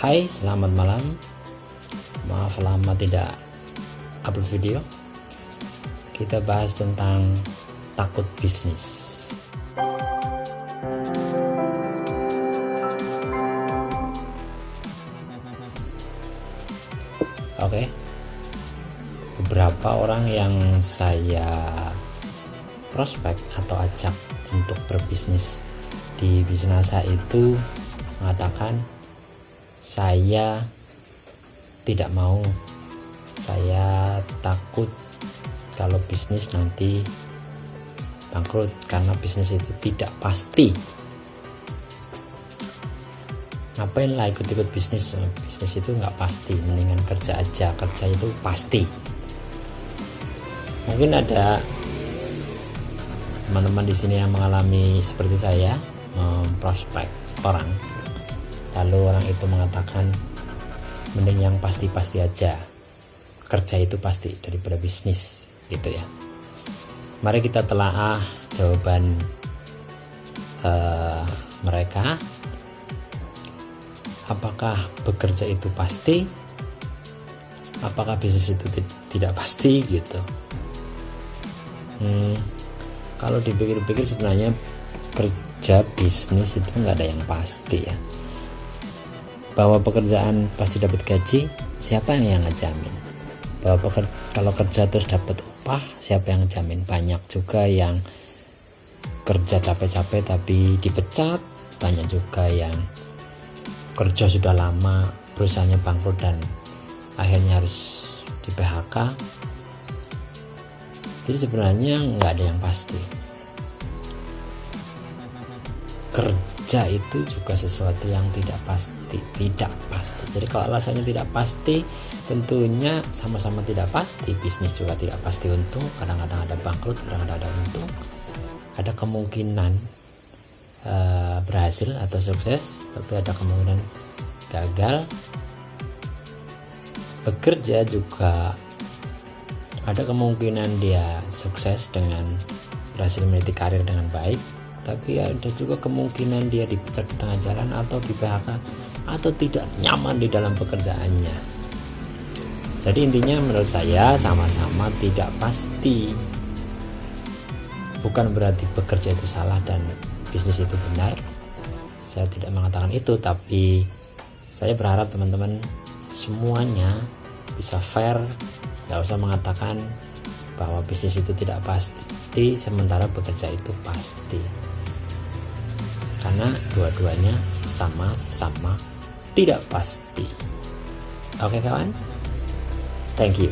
Hai, selamat malam. Maaf lama tidak upload video. Kita bahas tentang takut bisnis. Oke. Beberapa orang yang saya prospek atau ajak untuk berbisnis di Bisnasa itu mengatakan, saya tidak mau, saya takut kalau bisnis nanti bangkrut karena bisnis itu tidak pasti. Ngapain lah ikut-ikut bisnis? Bisnis itu nggak pasti, mendingan kerja aja, kerja itu pasti. Mungkin ada teman-teman di sini yang mengalami seperti saya, memprospek orang, lalu orang itu mengatakan mending yang pasti-pasti aja, kerja itu pasti daripada bisnis, gitu ya. Mari kita telaah jawaban mereka. Apakah bekerja itu pasti? Apakah bisnis itu tidak pasti, gitu. Kalau dipikir-pikir sebenarnya kerja bisnis itu nggak ada yang pasti ya. Bahwa pekerjaan pasti dapat gaji, siapa yang ngejamin? Bahwa kalau kerja terus dapat upah, siapa yang ngejamin? Banyak juga yang kerja capek-capek tapi dipecat, banyak juga yang kerja sudah lama, perusahaannya bangkrut dan akhirnya harus di PHK. Jadi sebenarnya nggak ada yang pasti. Kerja itu juga sesuatu yang tidak pasti. Jadi kalau alasannya tidak pasti, tentunya sama-sama tidak pasti. Bisnis juga tidak pasti untung, kadang-kadang ada bangkrut, kadang-kadang ada untung. Ada kemungkinan berhasil atau sukses, tapi ada kemungkinan gagal. Bekerja juga ada kemungkinan dia sukses dengan berhasil meniti karir dengan baik, tapi ada juga kemungkinan dia dipecat di tengah jalan atau di PHK atau tidak nyaman di dalam pekerjaannya. Jadi intinya menurut saya sama-sama tidak pasti. Bukan berarti bekerja itu salah dan bisnis itu benar. Saya tidak mengatakan itu, tapi saya berharap teman-teman semuanya bisa fair, nggak usah mengatakan bahwa bisnis itu tidak pasti sementara bekerja itu pasti, karena dua-duanya sama-sama tidak pasti. Oke kawan, thank you.